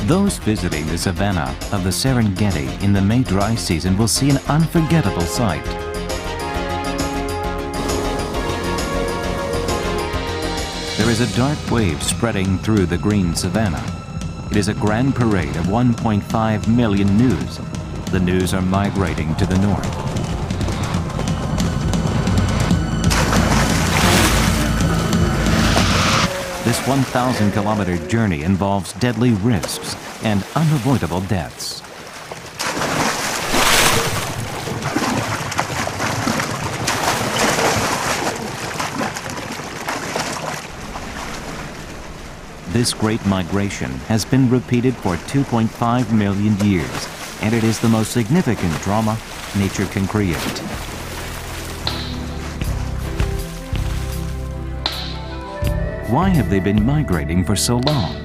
Those visiting the savanna of the Serengeti in the May dry season will see an unforgettable sight. There is a dark wave spreading through the green savanna. It is a grand parade of 1.5 million gnus. The gnus are migrating to the north. This 1,000-kilometer journey involves deadly risks and unavoidable deaths. This great migration has been repeated for 2.5 million years, and it is the most significant drama nature can create. Why have they been migrating for so long?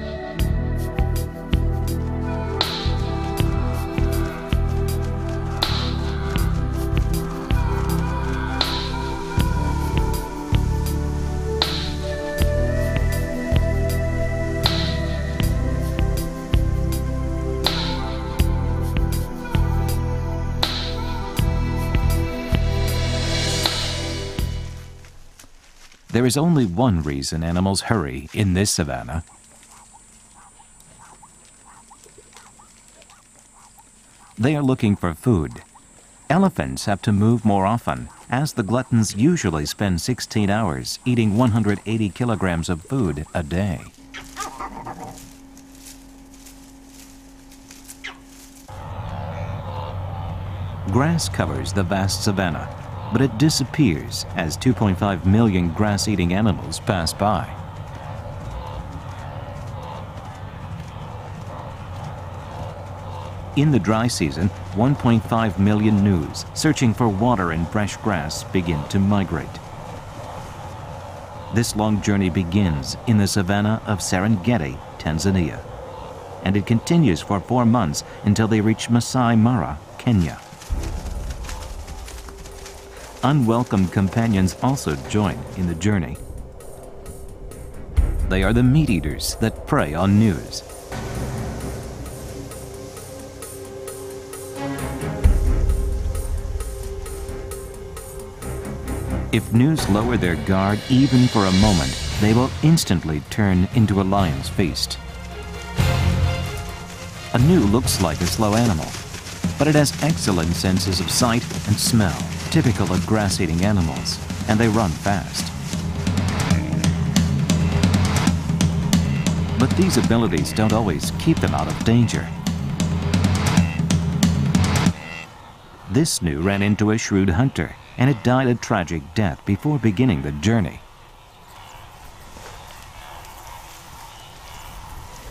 There is only one reason animals hurry in this savanna. They are looking for food. Elephants have to move more often, as the gluttons usually spend 16 hours eating 180 kilograms of food a day. Grass covers the vast savanna, but it disappears as 2.5 million grass-eating animals pass by. In the dry season, 1.5 million gnus searching for water and fresh grass begin to migrate. This long journey begins in the savanna of Serengeti, Tanzania, and it continues for 4 months until they reach Masai Mara, Kenya. Unwelcome companions also join in the journey. They are the meat eaters that prey on gnus. If gnus lower their guard even for a moment, they will instantly turn into a lion's feast. A gnu looks like a slow animal, but it has excellent senses of sight and smell, typical of grass-eating animals, and they run fast. But these abilities don't always keep them out of danger. This gnu ran into a shrewd hunter, and it died a tragic death before beginning the journey.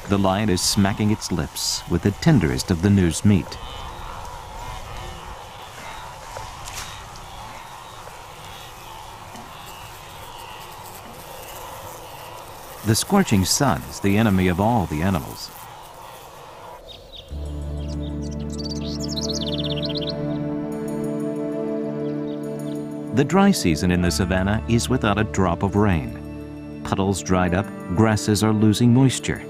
The lion is smacking its lips with the tenderest of the gnu's meat. The scorching sun is the enemy of all the animals. The dry season in the savanna is without a drop of rain. Puddles dried up, grasses are losing moisture.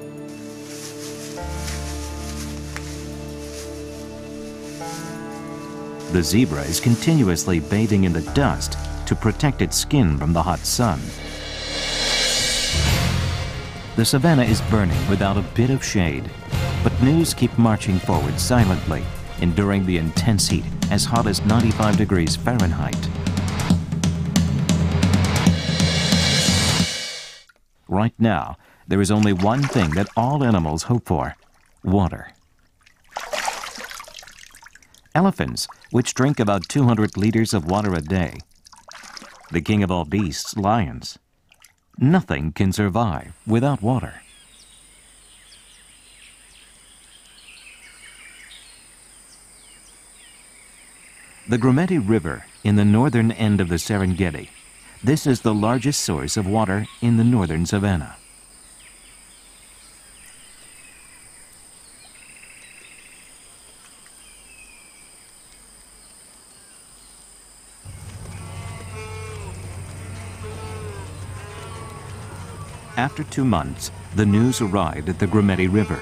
The zebra is continuously bathing in the dust to protect its skin from the hot sun. The savanna is burning without a bit of shade, but gnus keep marching forward silently, enduring the intense heat as hot as 95 degrees Fahrenheit. Right now, there is only one thing that all animals hope for: water. Elephants, which drink about 200 liters of water a day. The king of all beasts, lions. Nothing can survive without water. The Grumeti River in the northern end of the Serengeti. This is the largest source of water in the northern savanna. After 2 months, the gnus arrived at the Grumeti River.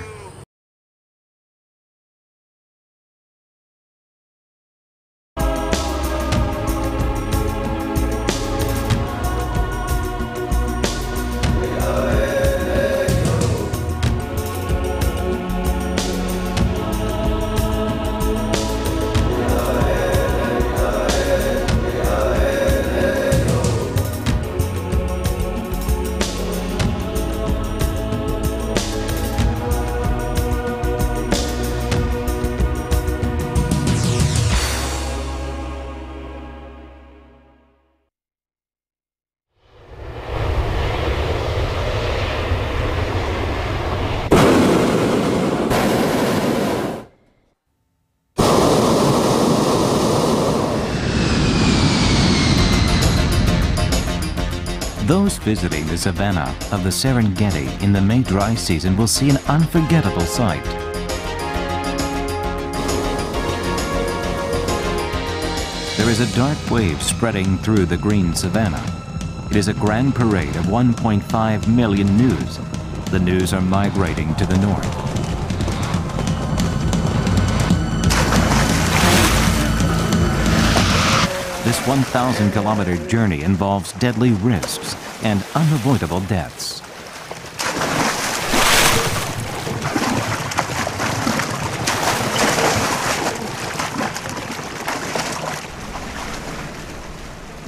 Those visiting the savanna of the Serengeti in the May dry season will see an unforgettable sight. There is a dark wave spreading through the green savanna. It is a grand parade of 1.5 million gnus. The gnus are migrating to the north. This 1,000-kilometer journey involves deadly risks and unavoidable deaths.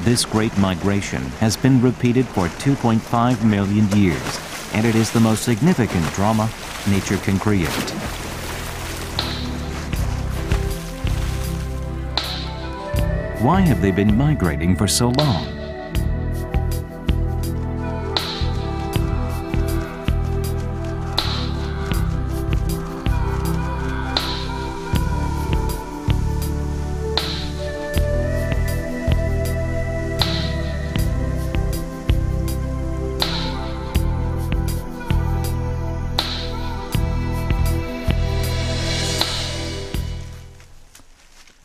This great migration has been repeated for 2.5 million years, and it is the most significant drama nature can create. Why have they been migrating for so long?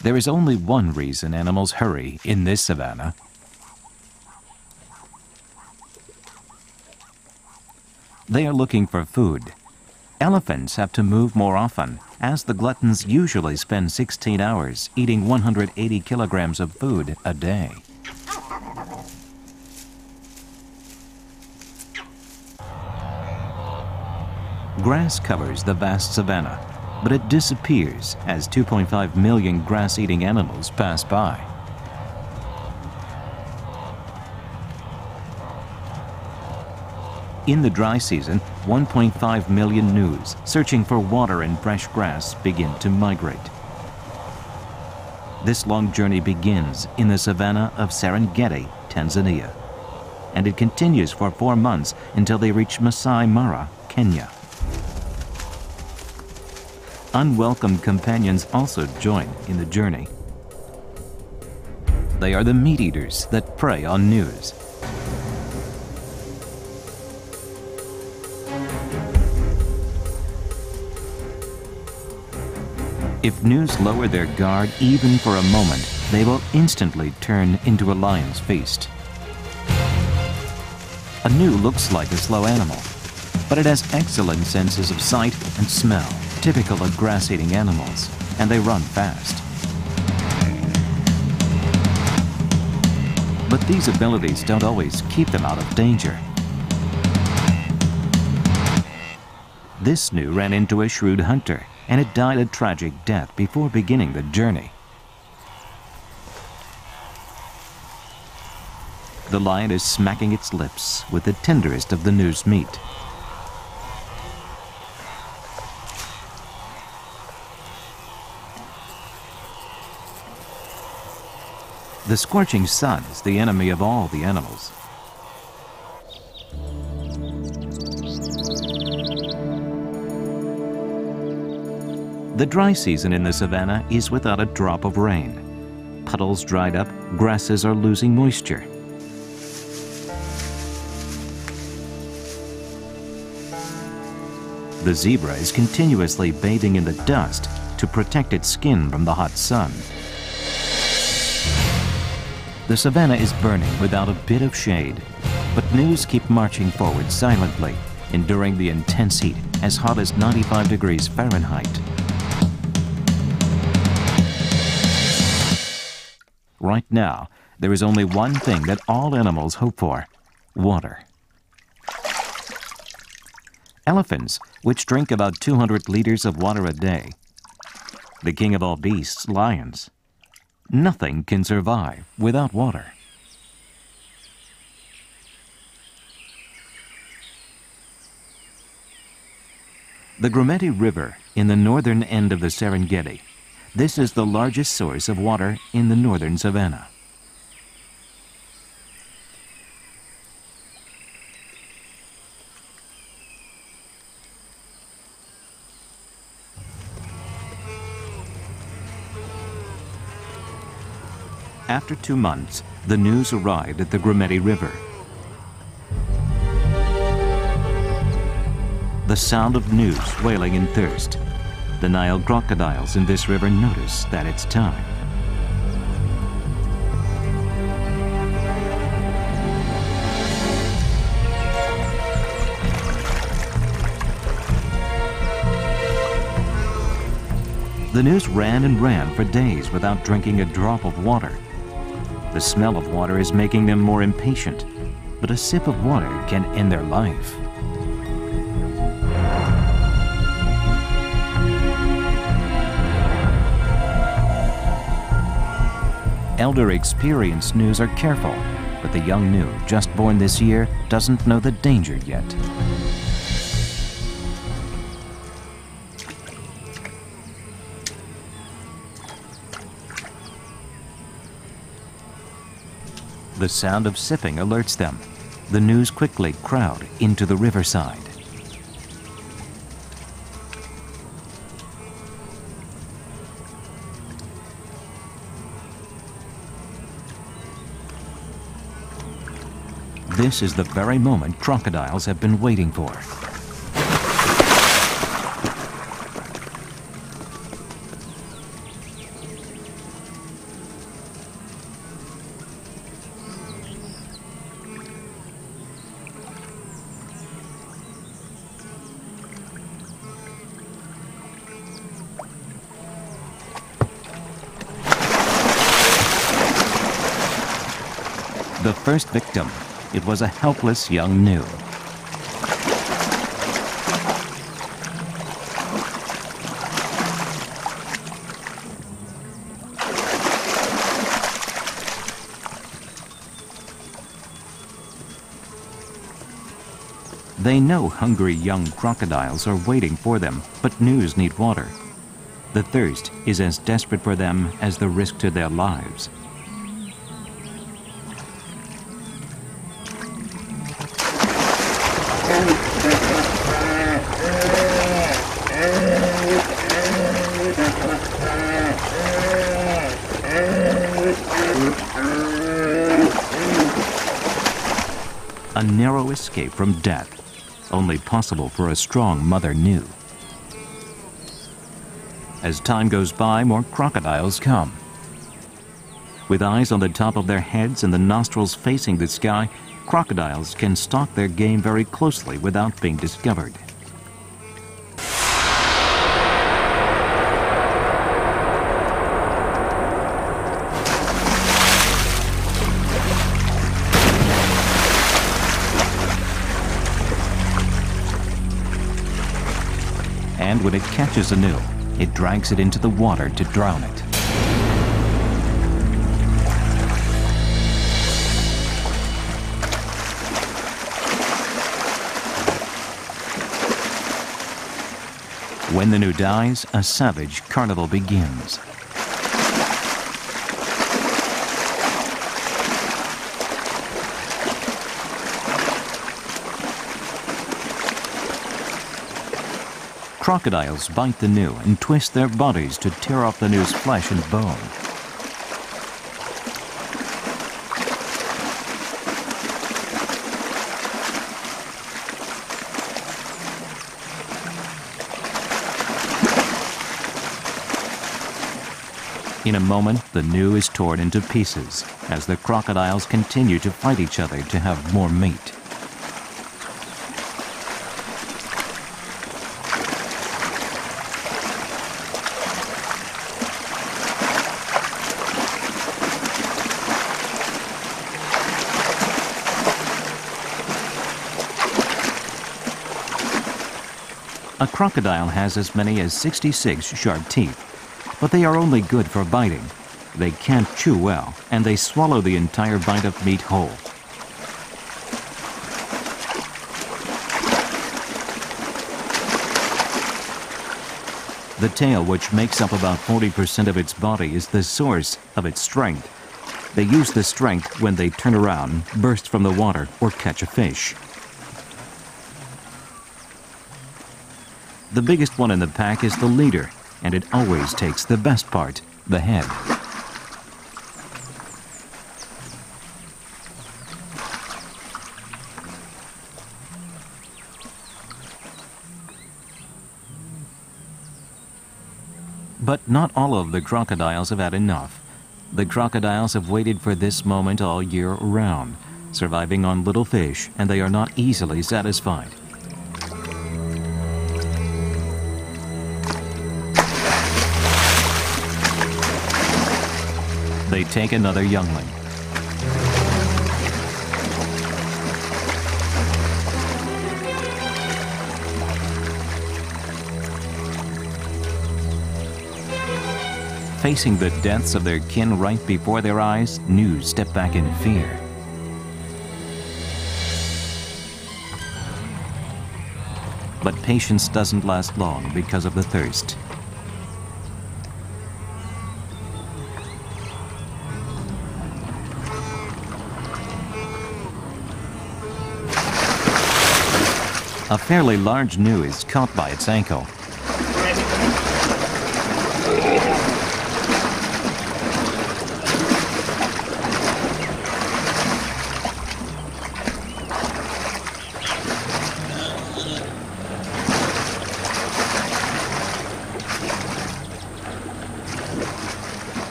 There is only one reason animals hurry in this savanna. They are looking for food. Elephants have to move more often, as the gluttons usually spend 16 hours eating 180 kilograms of food a day. Grass covers the vast savanna, but it disappears as 2.5 million grass-eating animals pass by. In the dry season, 1.5 million gnus searching for water and fresh grass begin to migrate. This long journey begins in the savanna of Serengeti, Tanzania, and it continues for 4 months until they reach Masai Mara, Kenya. Unwelcome companions also join in the journey. They are the meat eaters that prey on gnus. If gnus lower their guard even for a moment, they will instantly turn into a lion's feast. A gnu looks like a slow animal, but it has excellent senses of sight and smell, typical of grass-eating animals, and they run fast. But these abilities don't always keep them out of danger. This gnu ran into a shrewd hunter, and it died a tragic death before beginning the journey. The lion is smacking its lips with the tenderest of the gnu's meat. The scorching sun is the enemy of all the animals. The dry season in the savanna is without a drop of rain. Puddles dried up, grasses are losing moisture. The zebra is continuously bathing in the dust to protect its skin from the hot sun. The savanna is burning without a bit of shade, but gnus keep marching forward silently, enduring the intense heat as hot as 95 degrees Fahrenheit. Right now, there is only one thing that all animals hope for: water. Elephants, which drink about 200 liters of water a day. The king of all beasts, lions. Nothing can survive without water. The Grumeti River in the northern end of the Serengeti. This is the largest source of water in the northern savanna. After 2 months, the gnus arrived at the Grumeti River. the sound of news wailing in thirst. The Nile crocodiles in this river notice that it's time. The news ran and ran for days without drinking a drop of water. The smell of water is making them more impatient, but a sip of water can end their life. Elder experienced gnus are careful, but the young gnu, just born this year, doesn't know the danger yet. The sound of sipping alerts them. The gnus quickly crowd into the riverside. This is the very moment crocodiles have been waiting for. The first victim, it was a helpless young gnu. They know hungry young crocodiles are waiting for them, but gnus need water. The thirst is as desperate for them as the risk to their lives. A narrow escape from death, only possible for a strong mother gnu. As time goes by, more crocodiles come. With eyes on the top of their heads and the nostrils facing the sky, crocodiles can stalk their game very closely without being discovered. And when it catches a gnu, it drags it into the water to drown it. When the gnu dies, a savage carnival begins. Crocodiles bite the gnu and twist their bodies to tear off the gnu's flesh and bone. In a moment, the gnu is torn into pieces as the crocodiles continue to fight each other to have more meat. A crocodile has as many as 66 sharp teeth, but they are only good for biting. They can't chew well, and they swallow the entire bite of meat whole. The tail, which makes up about 40% of its body, is the source of its strength. They use the strength when they turn around, burst from the water, or catch a fish. The biggest one in the pack is the leader, and it always takes the best part, the head. But not all of the crocodiles have had enough. The crocodiles have waited for this moment all year round, surviving on little fish, and they are not easily satisfied. They take another youngling. Facing the deaths of their kin right before their eyes, news step back in fear. But patience doesn't last long because of the thirst. A fairly large gnu is caught by its ankle.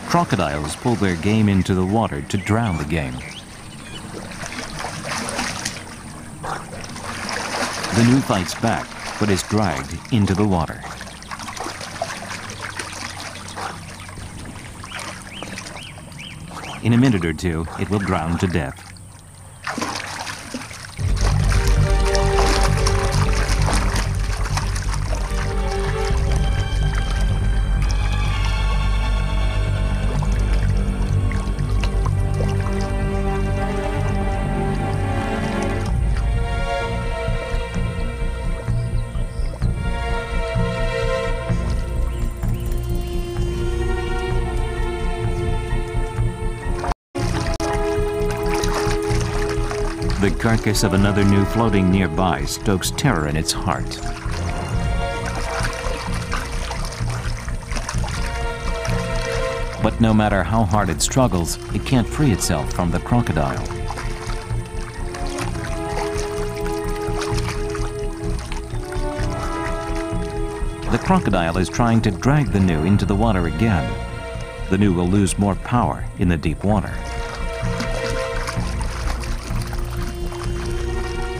Crocodiles pull their game into the water to drown the game. The gnu fights back, but is dragged into the water. In a minute or two, it will drown to death. The carcass of another gnu floating nearby stokes terror in its heart. But no matter how hard it struggles, it can't free itself from the crocodile. The crocodile is trying to drag the gnu into the water again. The gnu will lose more power in the deep water.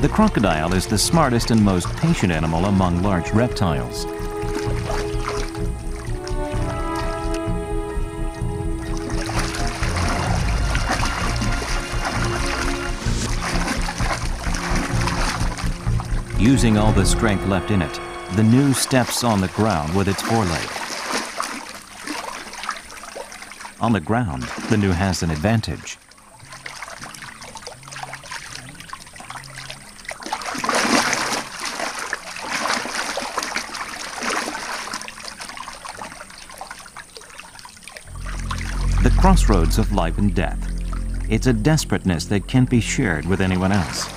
The crocodile is the smartest and most patient animal among large reptiles. Using all the strength left in it, the gnu steps on the ground with its foreleg. On the ground, the gnu has an advantage. The crossroads of life and death. It's a desperateness that can't be shared with anyone else.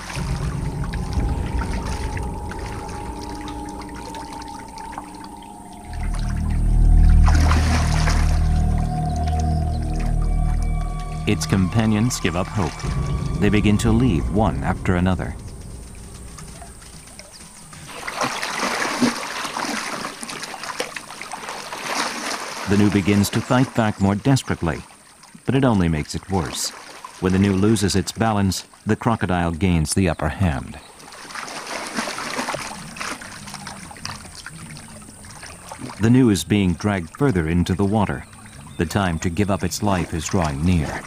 Its companions give up hope. They begin to leave one after another. The gnu begins to fight back more desperately, but it only makes it worse. When the gnu loses its balance, the crocodile gains the upper hand. The gnu is being dragged further into the water. The time to give up its life is drawing near.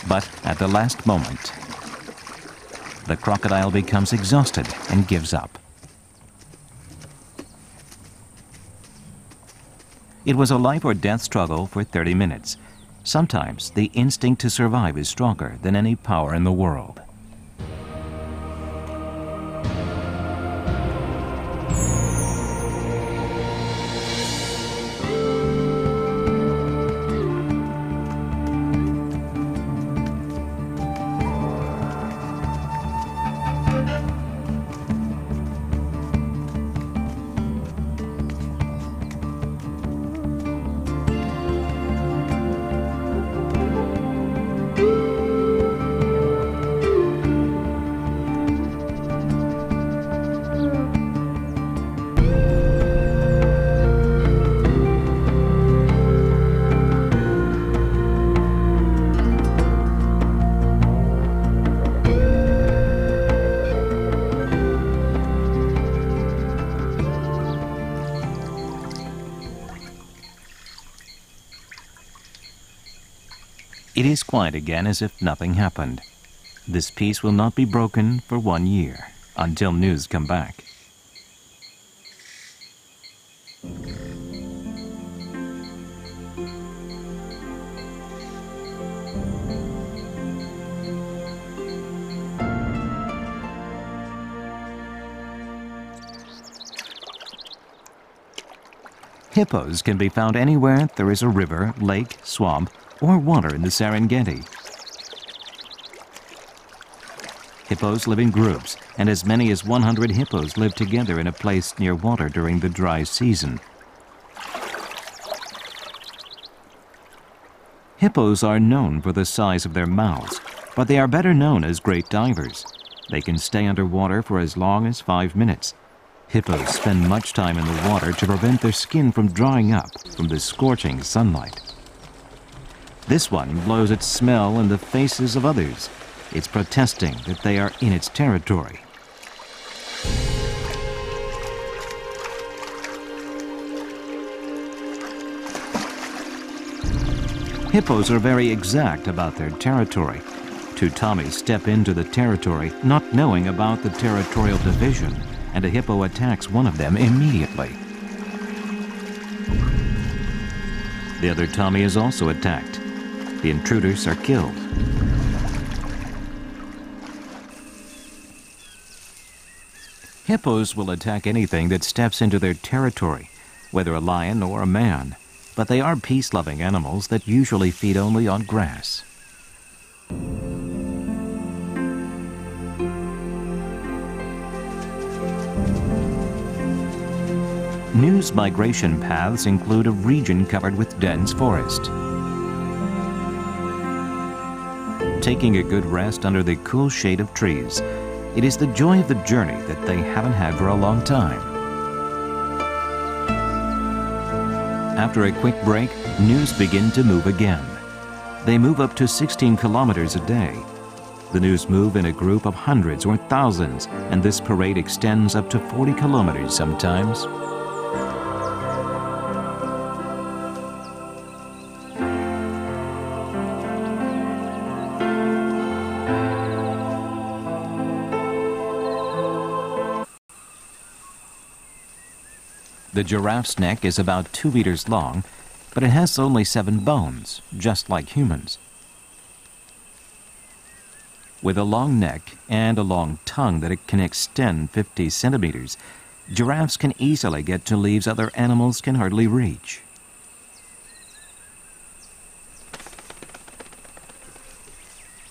But at the last moment, the crocodile becomes exhausted and gives up. It was a life or death struggle for 30 minutes. Sometimes the instinct to survive is stronger than any power in the world. It is quiet again as if nothing happened. This peace will not be broken for 1 year, until news come back. Hippos can be found anywhere there is a river, lake, swamp, or water in the Serengeti. Hippos live in groups, and as many as 100 hippos live together in a place near water during the dry season. Hippos are known for the size of their mouths, but they are better known as great divers. They can stay underwater for as long as 5 minutes. Hippos spend much time in the water to prevent their skin from drying up from the scorching sunlight. This one blows its smell in the faces of others. It's protesting that they are in its territory. Hippos are very exact about their territory. Two Tommies step into the territory not knowing about the territorial division, and a hippo attacks one of them immediately. The other Tommy is also attacked. The intruders are killed. Hippos will attack anything that steps into their territory, whether a lion or a man, but they are peace-loving animals that usually feed only on grass. News migration paths include a region covered with dense forest. Taking a good rest under the cool shade of trees, it is the joy of the journey that they haven't had for a long time. After a quick break, news begin to move again. They move up to 16 kilometers a day. The news move in a group of hundreds or thousands, and this parade extends up to 40 kilometers sometimes. The giraffe's neck is about 2 meters long, but it has only 7 bones, just like humans. With a long neck and a long tongue that it can extend 50 centimeters, giraffes can easily get to leaves other animals can hardly reach.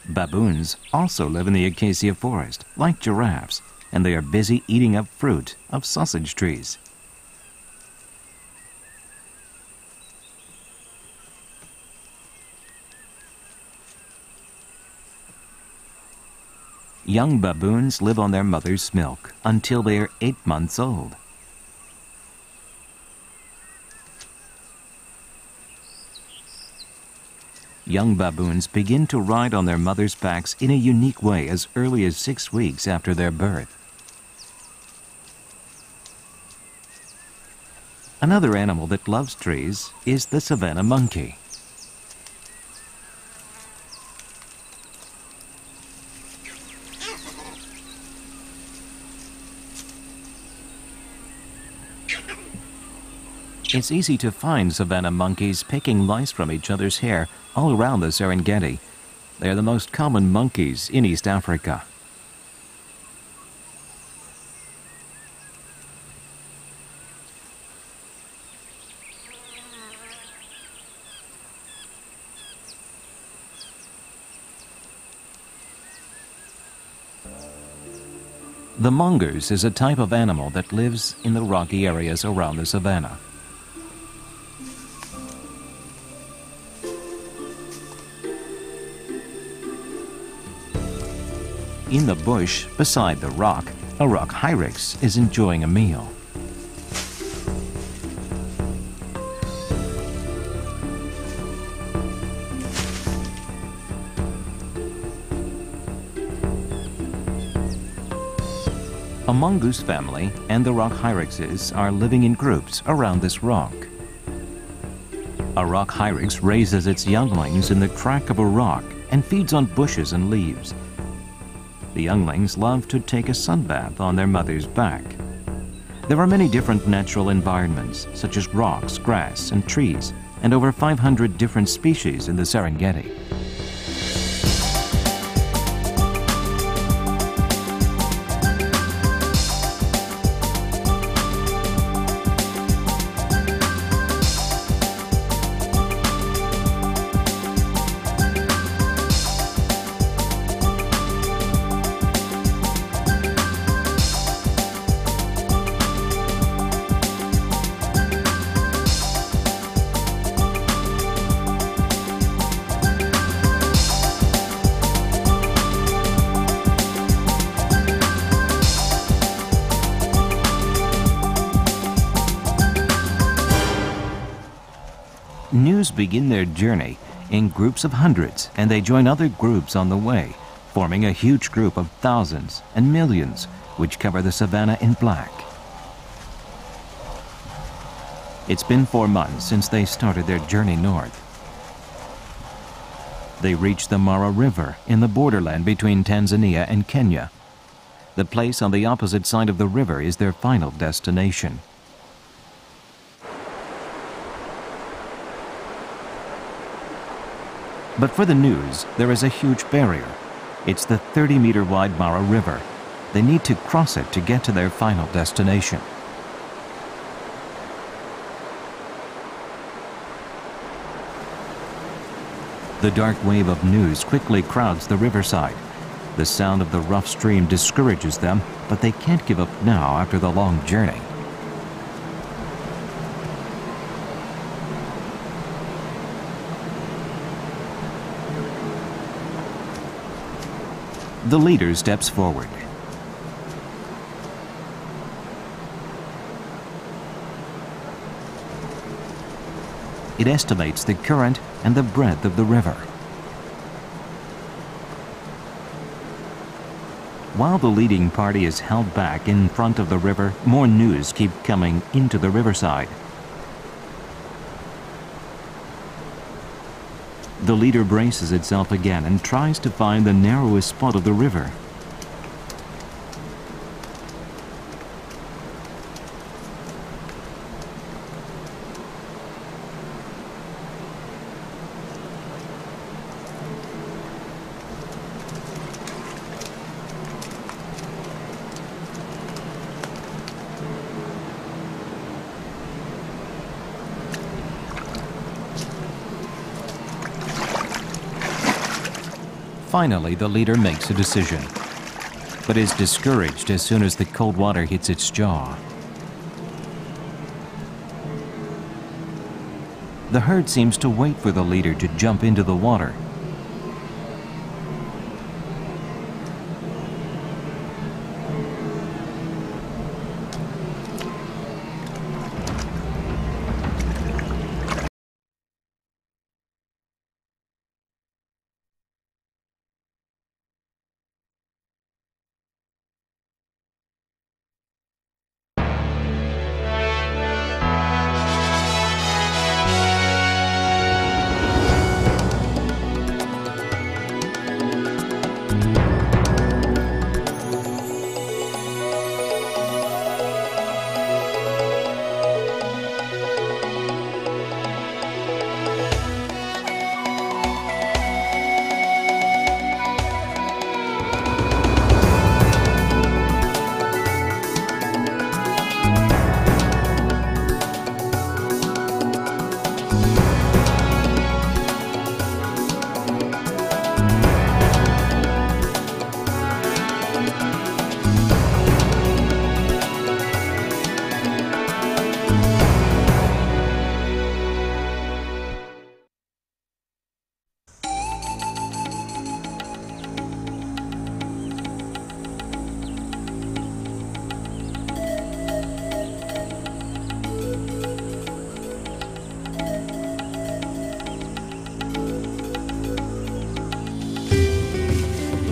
Baboons also live in the acacia forest, like giraffes, and they are busy eating up fruit of sausage trees. Young baboons live on their mother's milk until they are 8 months old. Young baboons begin to ride on their mother's backs in a unique way as early as 6 weeks after their birth. Another animal that loves trees is the savanna monkey. It's easy to find savanna monkeys picking lice from each other's hair all around the Serengeti. They are the most common monkeys in East Africa. The mongoose is a type of animal that lives in the rocky areas around the savanna. In the bush, beside the rock, a rock hyrax is enjoying a meal. A mongoose family and the rock hyraxes are living in groups around this rock. A rock hyrax raises its younglings in the crack of a rock and feeds on bushes and leaves. The younglings love to take a sunbath on their mother's back. There are many different natural environments, such as rocks, grass, and trees, and over 500 different species in the Serengeti. Gnus begin their journey in groups of hundreds, and they join other groups on the way, forming a huge group of thousands and millions, which cover the savanna in black. It's been 4 months since they started their journey north. They reach the Mara River in the borderland between Tanzania and Kenya. The place on the opposite side of the river is their final destination. But for the Gnus, there is a huge barrier. It's the 30-meter-wide Mara River. They need to cross it to get to their final destination. The dark wave of Gnus quickly crowds the riverside. The sound of the rough stream discourages them, but they can't give up now after the long journey. The leader steps forward. It estimates the current and the breadth of the river. While the leading party is held back in front of the river, more Gnus keep coming into the riverside. The leader braces itself again and tries to find the narrowest spot of the river. Finally, the leader makes a decision, but is discouraged as soon as the cold water hits its jaw. The herd seems to wait for the leader to jump into the water.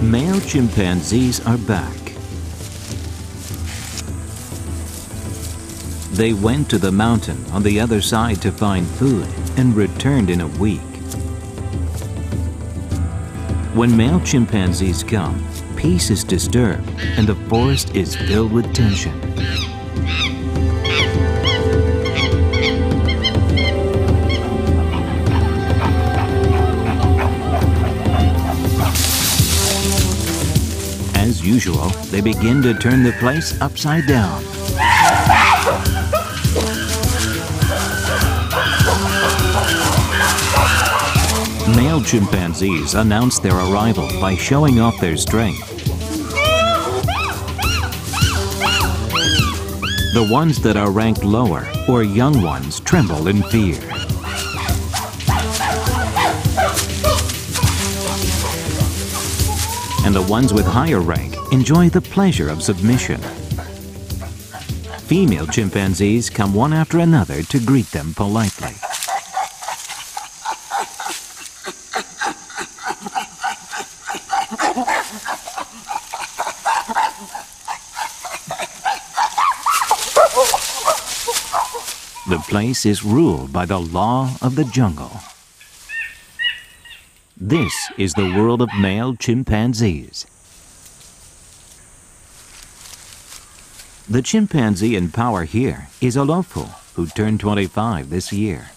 Male chimpanzees are back. They went to the mountain on the other side to find food and returned in a week. When male chimpanzees come, peace is disturbed and the forest is filled with tension. As usual, they begin to turn the place upside down. Male chimpanzees announce their arrival by showing off their strength. The ones that are ranked lower or young ones tremble in fear. And the ones with higher rank enjoy the pleasure of submission. Female chimpanzees come one after another to greet them politely. The place is ruled by the law of the jungle. This is the world of male chimpanzees. The chimpanzee in power here is Olofu, who turned 25 this year.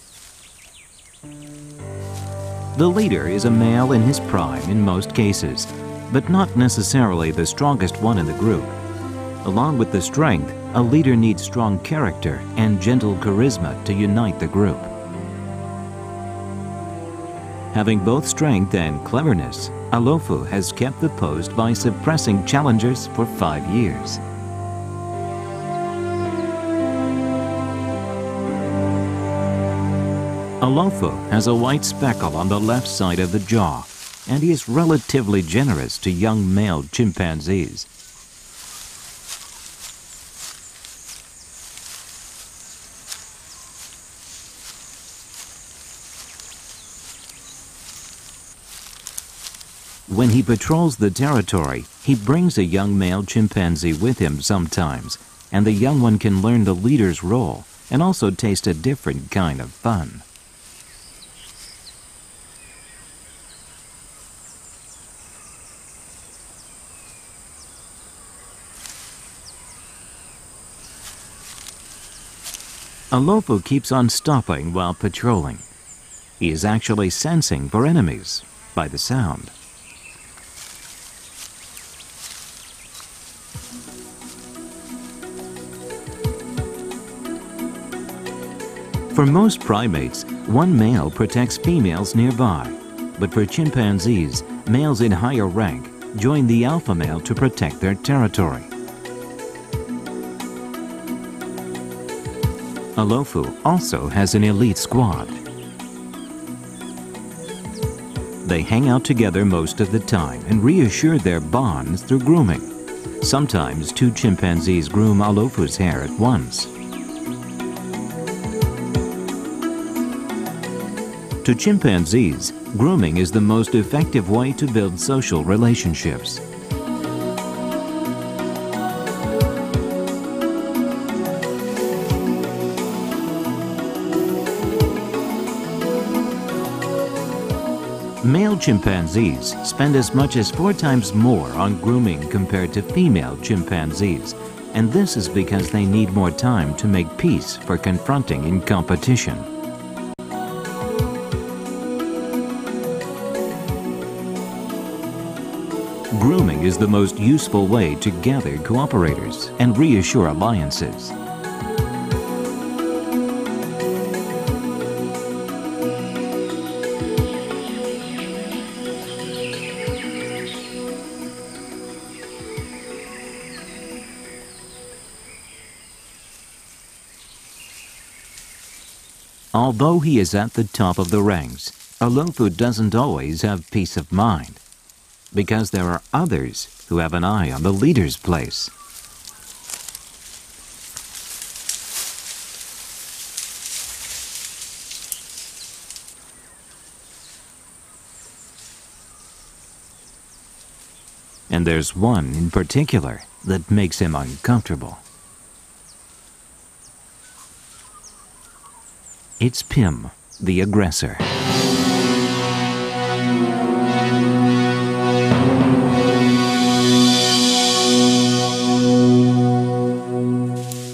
The leader is a male in his prime in most cases, but not necessarily the strongest one in the group. Along with the strength, a leader needs strong character and gentle charisma to unite the group. Having both strength and cleverness, Olofu has kept the post by suppressing challengers for 5 years. Olofu has a white speckle on the left side of the jaw, and he is relatively generous to young male chimpanzees. When he patrols the territory, he brings a young male chimpanzee with him sometimes, and the young one can learn the leader's role and also taste a different kind of fun. Olofu keeps on stopping while patrolling. He is actually sensing for enemies by the sound. For most primates, one male protects females nearby, but for chimpanzees, males in higher rank join the alpha male to protect their territory. Olofu also has an elite squad. They hang out together most of the time and reassure their bonds through grooming. Sometimes 2 chimpanzees groom Olofu's hair at once. To chimpanzees, grooming is the most effective way to build social relationships. Male chimpanzees spend as much as 4 times more on grooming compared to female chimpanzees, and this is because they need more time to make peace for confronting in competition. Grooming is the most useful way to gather cooperators and reassure alliances. Although he is at the top of the ranks, Olofu doesn't always have peace of mind, because there are others who have an eye on the leader's place. And there's one in particular that makes him uncomfortable. It's Pim, the aggressor.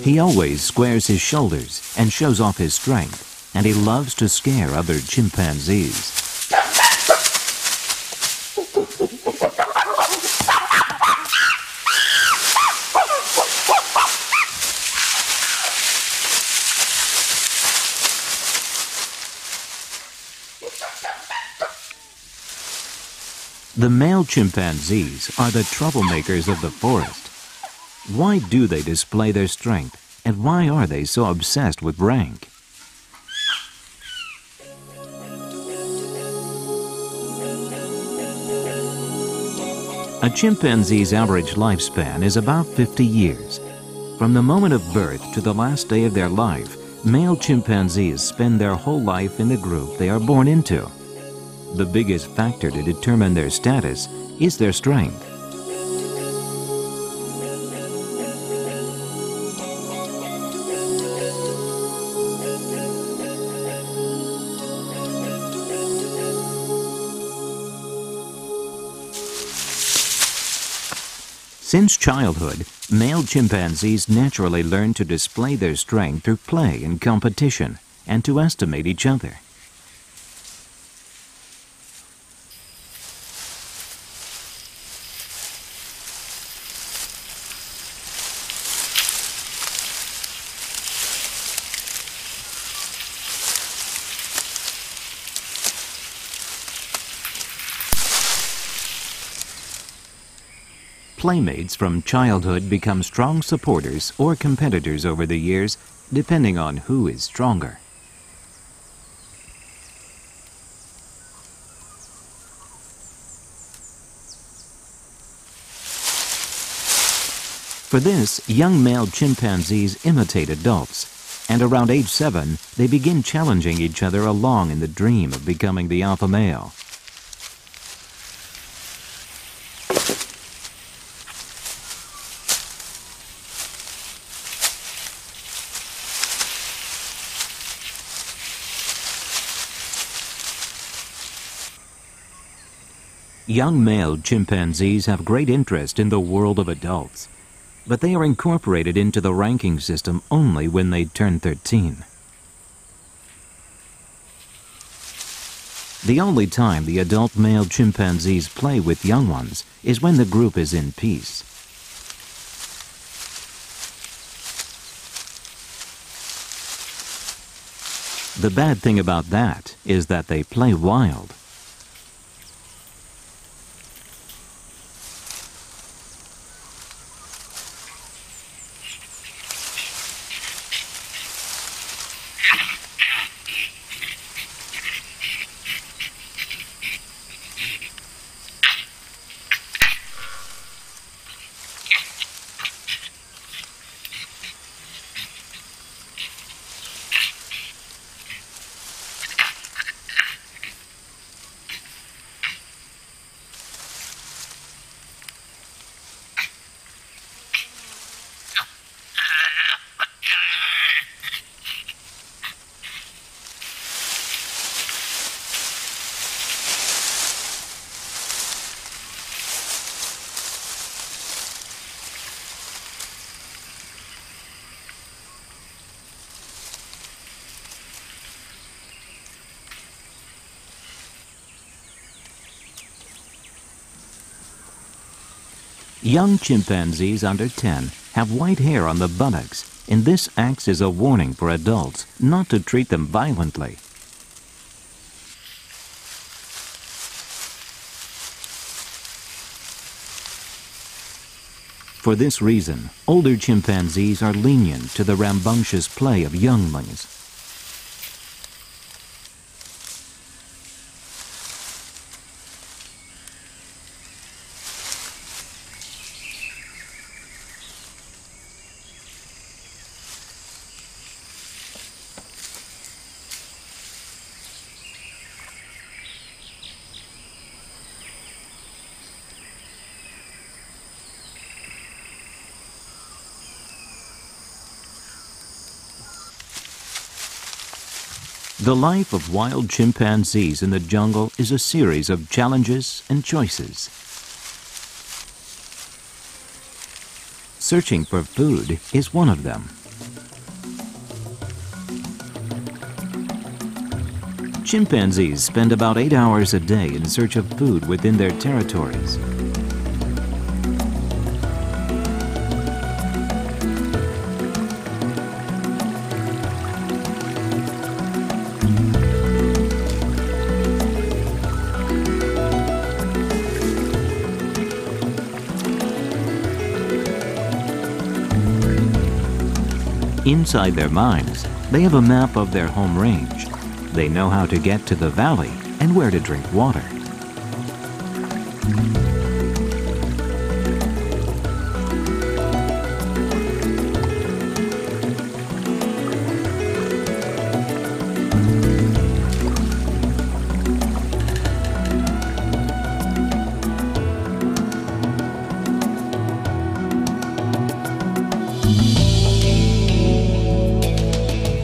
He always squares his shoulders and shows off his strength, and he loves to scare other chimpanzees. The male chimpanzees are the troublemakers of the forest. Why do they display their strength, and why are they so obsessed with rank? A chimpanzee's average lifespan is about 50 years. From the moment of birth to the last day of their life, male chimpanzees spend their whole life in the group they are born into. The biggest factor to determine their status is their strength. Since childhood, male chimpanzees naturally learn to display their strength through play and competition, and to estimate each other. Playmates from childhood become strong supporters or competitors over the years, depending on who is stronger. For this, young male chimpanzees imitate adults, and around age 7, they begin challenging each other along in the dream of becoming the alpha male. Young male chimpanzees have great interest in the world of adults, but they are incorporated into the ranking system only when they turn 13. The only time the adult male chimpanzees play with young ones is when the group is in peace. The bad thing about that is that they play wild. Young chimpanzees under 10 have white hair on the buttocks, and this acts as a warning for adults not to treat them violently. For this reason, older chimpanzees are lenient to the rambunctious play of younglings. The life of wild chimpanzees in the jungle is a series of challenges and choices. Searching for food is one of them. Chimpanzees spend about 8 hours a day in search of food within their territories. Inside their minds, they have a map of their home range. They know how to get to the valley and where to drink water.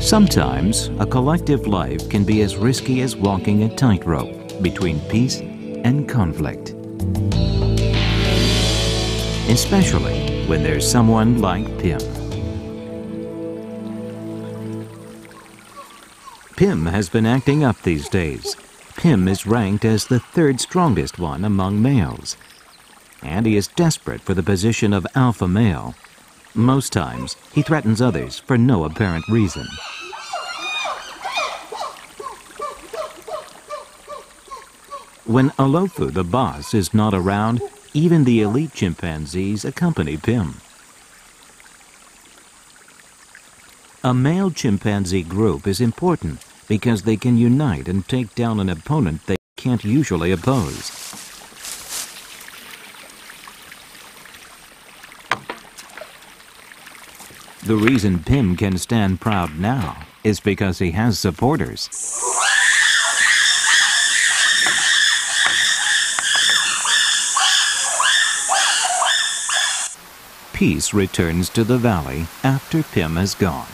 Sometimes, a collective life can be as risky as walking a tightrope between peace and conflict. Especially when there's someone like Pim. Pim has been acting up these days. Pim is ranked as the third strongest one among males. And he is desperate for the position of alpha male. Most times, he threatens others for no apparent reason. When Alofu, the boss, is not around, even the elite chimpanzees accompany Pim. A male chimpanzee group is important because they can unite and take down an opponent they can't usually oppose. The reason Pim can stand proud now is because he has supporters. Peace returns to the valley after Pim has gone.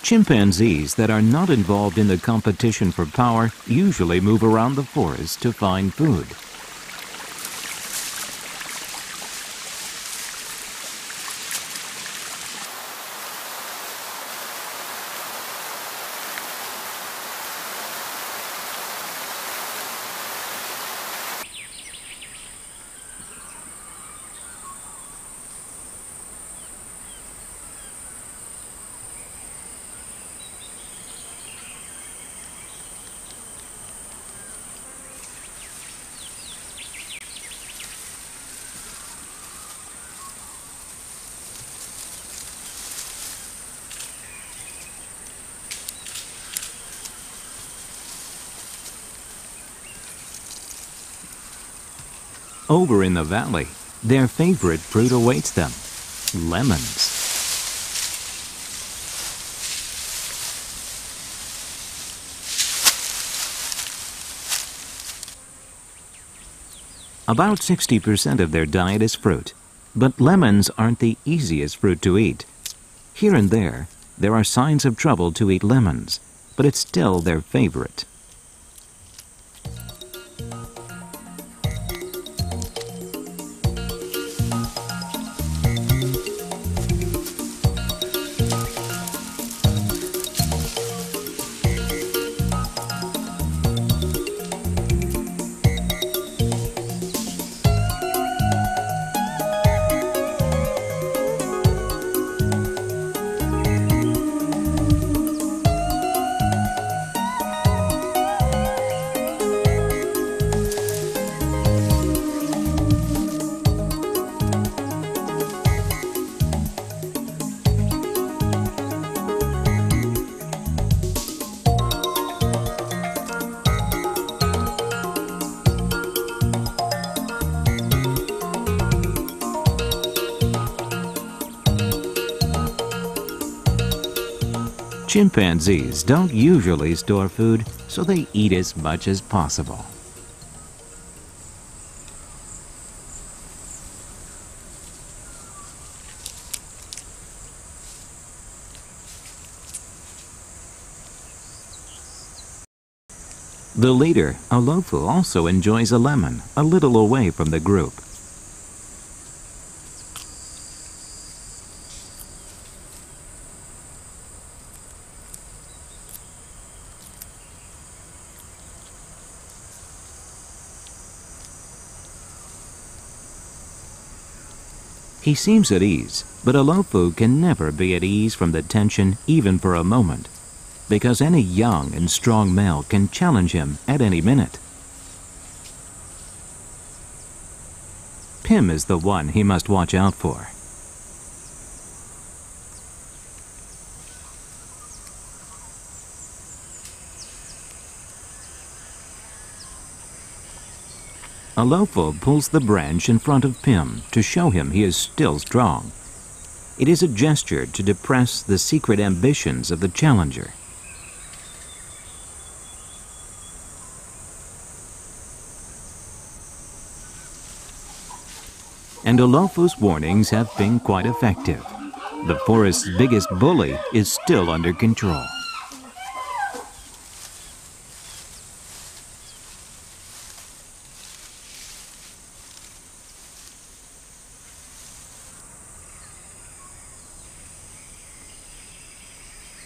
Chimpanzees that are not involved in the competition for power usually move around the forest to find food. Over in the valley, their favorite fruit awaits them: lemons. About 60% of their diet is fruit, but lemons aren't the easiest fruit to eat. Here and there are signs of trouble to eat lemons, but it's still their favorite. Chimpanzees don't usually store food, so they eat as much as possible. The leader, Olofu, also enjoys a lemon, a little away from the group. He seems at ease, but Olofu can never be at ease from the tension even for a moment, because any young and strong male can challenge him at any minute. Pim is the one he must watch out for. Olofu pulls the branch in front of Pim to show him he is still strong. It is a gesture to depress the secret ambitions of the challenger. And Olofu's warnings have been quite effective. The forest's biggest bully is still under control.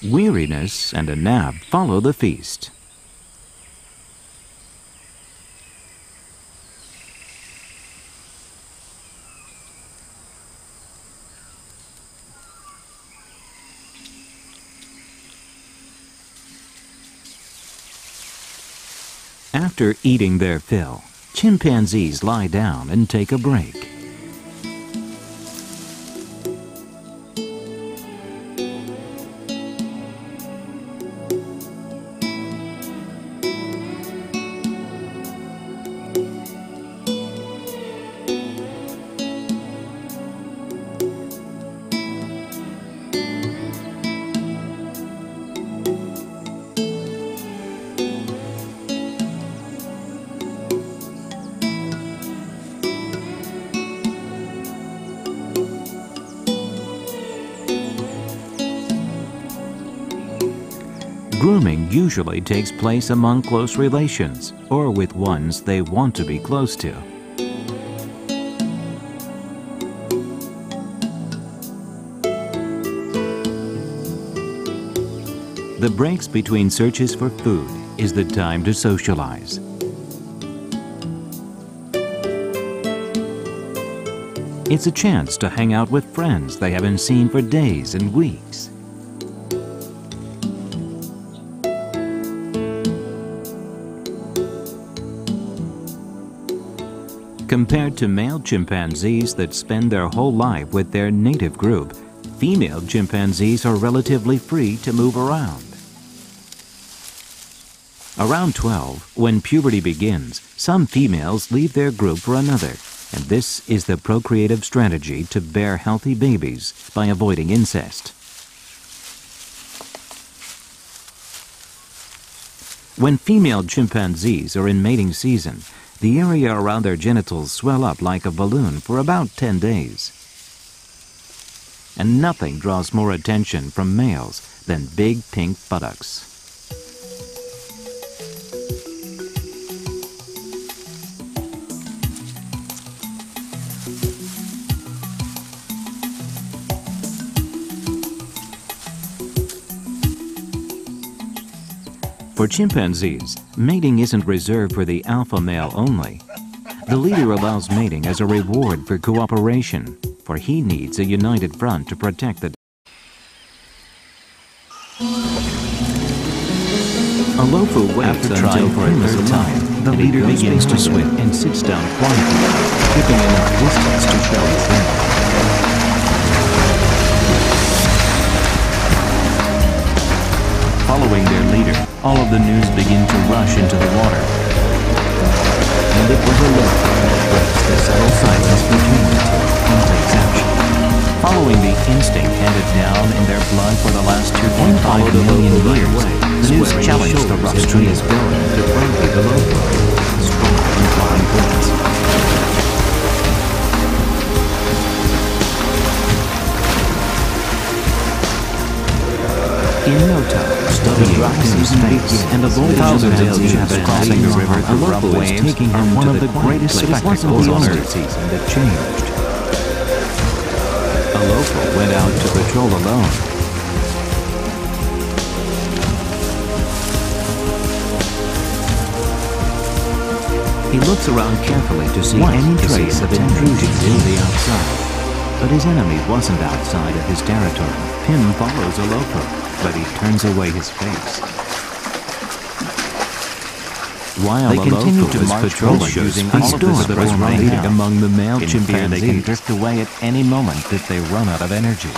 Weariness and a nap follow the feast. After eating their fill, chimpanzees lie down and take a break. Grooming usually takes place among close relations or with ones they want to be close to. The breaks between searches for food is the time to socialize. It's a chance to hang out with friends they haven't seen for days and weeks. Compared to male chimpanzees that spend their whole life with their native group, female chimpanzees are relatively free to move around. Around 12, when puberty begins, some females leave their group for another, and this is the procreative strategy to bear healthy babies by avoiding incest. When female chimpanzees are in mating season, the area around their genitals swell up like a balloon for about 10 days. And nothing draws more attention from males than big pink buttocks. For chimpanzees, mating isn't reserved for the alpha male only. The leader allows mating as a reward for cooperation, for he needs a united front to protect the... Olofu waits until for a third time, the leader begins to swim and sits down quietly, keeping enough distance to show his hand. Following their leader, all of the news begin to rush into the water. And it was Olofu that breaks the subtle silence between the two and takes action. Following the instinct handed down in their blood for the last 2.5 million years, The news challenged the rough streets going to friendly the local, strong and flying birds. In no time, studying Tim's face and the thousands of chimpanzees crossing the river through rough waves taking him one of the greatest spectacles on Earth season that changed. A local went out to patrol alone. He looks around carefully to see any trace of intrusion into the outside. But his enemy wasn't outside of his territory. Pim follows Alofa, but he turns away his face. While they continue to march forward using all of the stress radiating among the male chimpanzees, they can drift away at any moment if they run out of energy.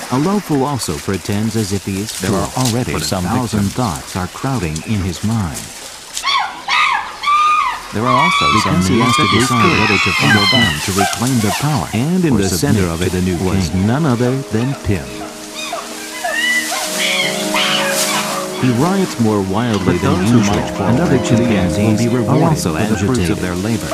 Alofa also pretends as if he is there are already some thousand thoughts are crowding in his mind. There are also some he has to decide whether to follow them to reclaim their power. And in the center of it was none other than Pim. He riots more wildly than usual, and other chimpanzees are also agitated of their labor.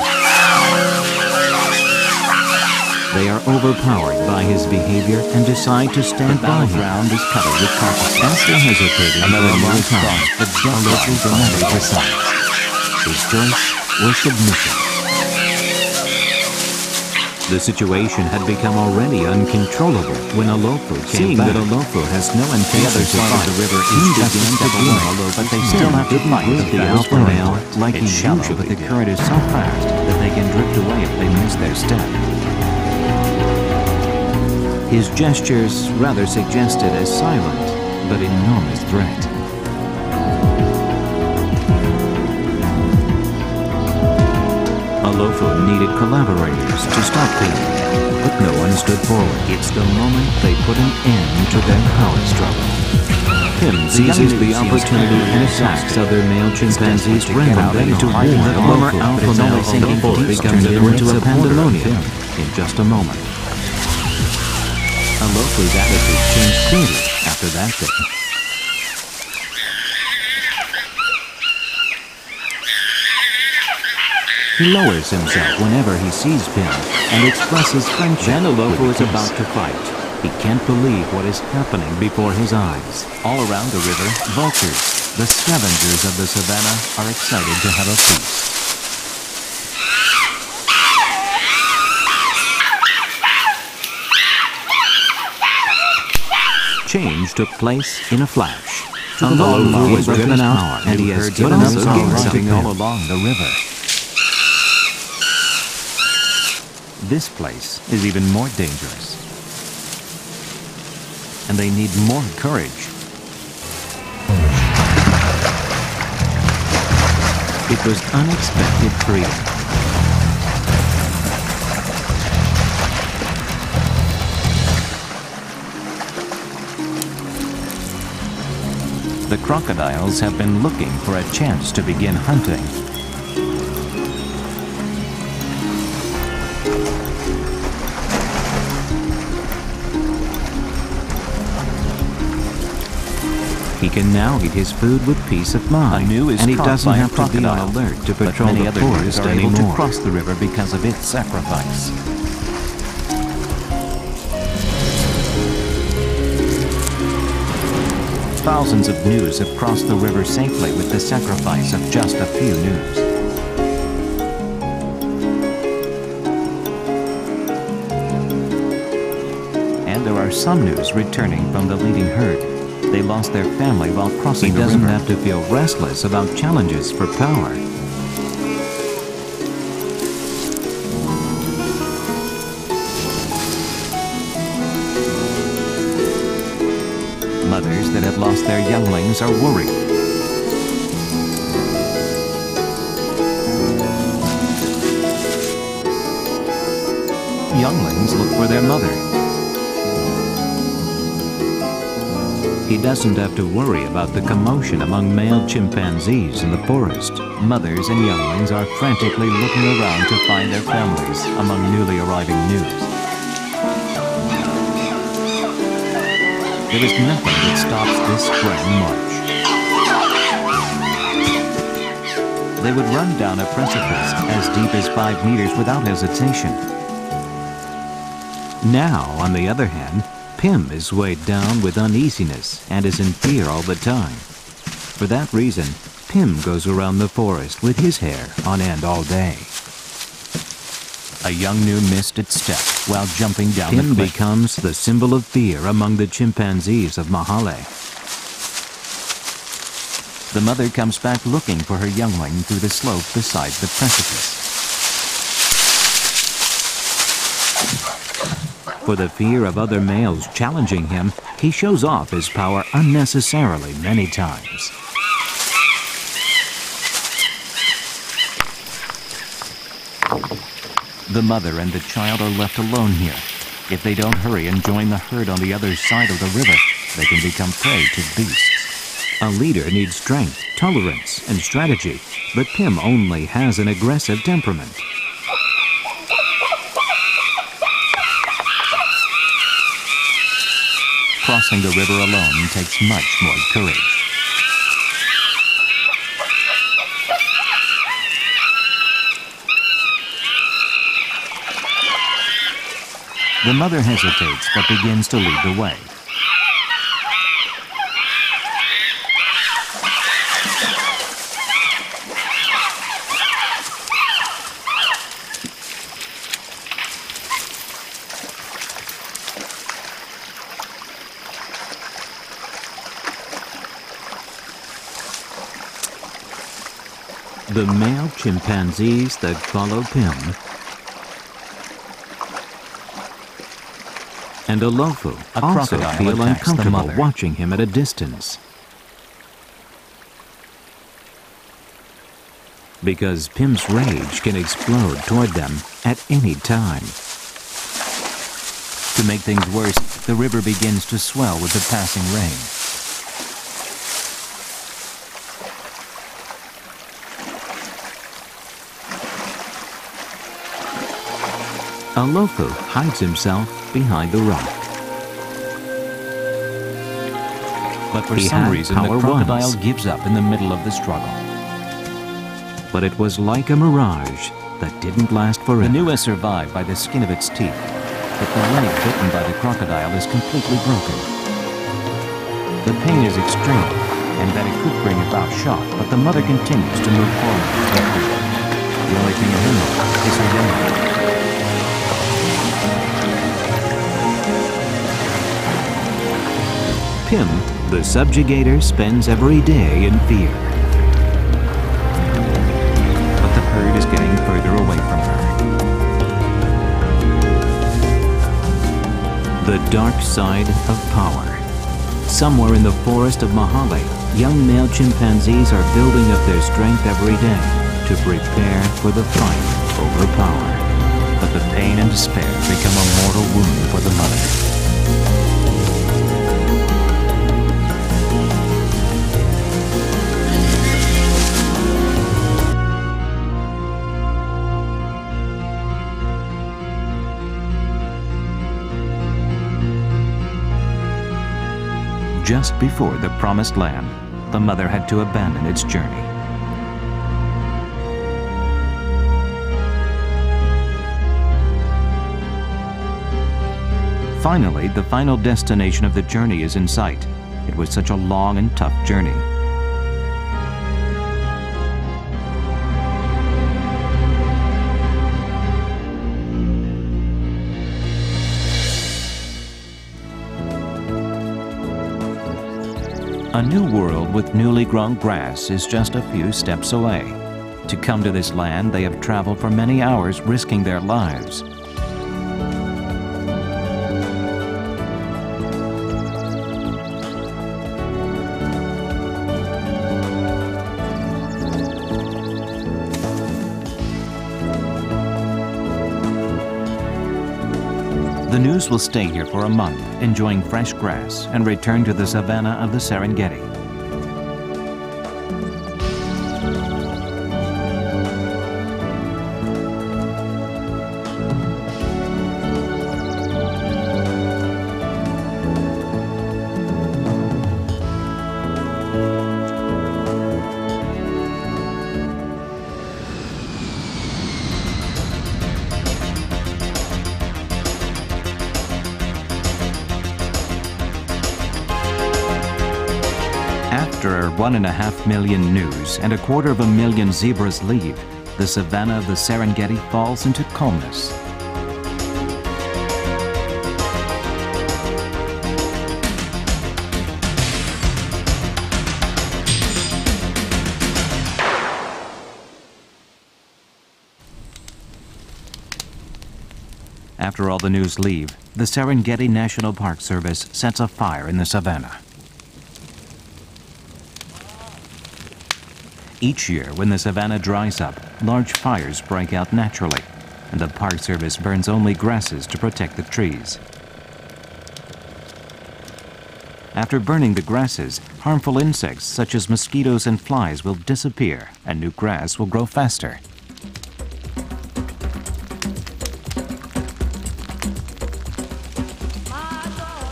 They are overpowered by his behavior and decide to stand by him. The ground is covered with carpets. After hesitating another long time, the local dramatic decides. His choice was submission. The situation had become already uncontrollable when Alofa came back. Seeing that Alofa has no intention to fight, the river is just beginning, but they still have to fight the alpha male, like it's shallow, but the current is so fast that they can drift away if they miss their step. His gestures rather suggested a silent but enormous threat. Alofa needed collaborators to stop Pim, but no one stood forward. It's the moment they put an end to their power struggle. Pim seizes the opportunity and attacks other male chimpanzees randomly to war. The former alpha male Alofa becomes into a pandemonium in just a moment. Alofa's attitude changed clearly after that day. He lowers himself whenever he sees Pim and expresses friendship. Then Alofa is about to fight. He can't believe what is happening before his eyes. All around the river, vultures, the scavengers of the savannah, are excited to have a feast. Change took place in a flash. Alofa was driven out, and he has given up riding all along the river. This place is even more dangerous, and they need more courage. It was unexpected freedom. The crocodiles have been looking for a chance to begin hunting. He can now eat his food with peace of mind, and he doesn't have to be on alert to patrol the forest anymore. Able to cross the river because of its sacrifice. Thousands of gnus have crossed the river safely with the sacrifice of just a few gnus. And there are some gnus returning from the leading herd. They lost their family while crossing the river. He doesn't have to feel restless about challenges for power. Mothers that have lost their younglings are worried. Younglings look for their mother. He doesn't have to worry about the commotion among male chimpanzees in the forest. Mothers and younglings are frantically looking around to find their families among newly arriving gnus. There is nothing that stops this grand march. they would run down a precipice as deep as 5 meters without hesitation. Now, on the other hand, Pim is weighed down with uneasiness and is in fear all the time. For that reason, Pim goes around the forest with his hair on end all day. A young gnu missed its step while jumping down the cliff. Pim becomes the symbol of fear among the chimpanzees of Mahale. The mother comes back looking for her youngling through the slope beside the precipice. For the fear of other males challenging him, he shows off his power unnecessarily many times. The mother and the child are left alone here. If they don't hurry and join the herd on the other side of the river, they can become prey to beasts. A leader needs strength, tolerance, and strategy, but Pim only has an aggressive temperament. Crossing the river alone takes much more courage. The mother hesitates but begins to lead the way. The male chimpanzees that follow Pim and Olofu also feel uncomfortable watching him at a distance. Because Pim's rage can explode toward them at any time. To make things worse, the river begins to swell with the passing rain. Olofu hides himself behind the rock. But for some reason, the crocodile gives up in the middle of the struggle. But it was like a mirage that didn't last forever. The gnu has survived by the skin of its teeth, but the leg bitten by the crocodile is completely broken. The pain is extreme, and that it could bring about shock, but the mother continues to move forward. The only thing in her mind is her young. Pim, the subjugator, spends every day in fear. But the herd is getting further away from her. The dark side of power. Somewhere in the forest of Mahale, young male chimpanzees are building up their strength every day to prepare for the fight over power. But the pain and despair become a mortal wound for the mother. Just before the promised land, the mother had to abandon its journey. Finally, the final destination of the journey is in sight. It was such a long and tough journey. A new world with newly grown grass is just a few steps away. To come to this land, they have traveled for many hours, risking their lives. The gnus will stay here for a month, enjoying fresh grass, and return to the savanna of the Serengeti. After 1.5 million gnus and 250,000 zebras leave, the savanna of the Serengeti falls into calmness. After all the gnus leave, the Serengeti National Park Service sets a fire in the savanna. Each year, when the savanna dries up, large fires break out naturally, and the Park Service burns only grasses to protect the trees. After burning the grasses, harmful insects such as mosquitoes and flies will disappear, and new grass will grow faster.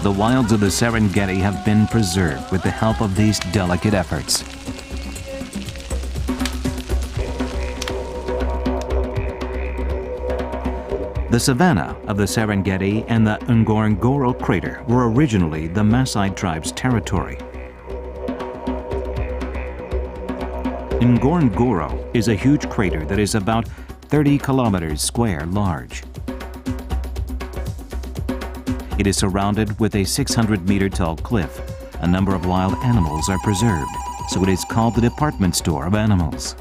The wilds of the Serengeti have been preserved with the help of these delicate efforts. The savanna of the Serengeti and the Ngorongoro crater were originally the Maasai tribe's territory. Ngorongoro is a huge crater that is about 30 kilometers square large. It is surrounded with a 600-meter-tall cliff. A number of wild animals are preserved, so it is called the department store of animals.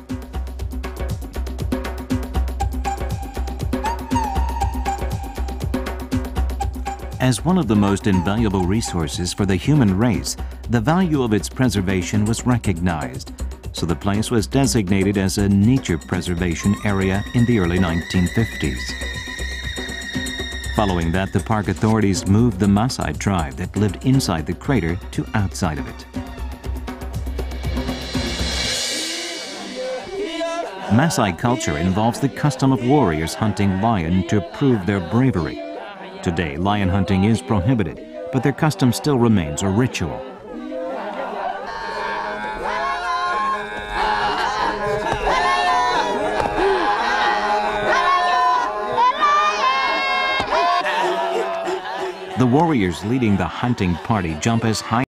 As one of the most invaluable resources for the human race, the value of its preservation was recognized, so the place was designated as a nature preservation area in the early 1950s. Following that, the park authorities moved the Maasai tribe that lived inside the crater to outside of it. Maasai culture involves the custom of warriors hunting lion to prove their bravery. Today, lion hunting is prohibited, but their custom still remains a ritual. The warriors leading the hunting party jump as high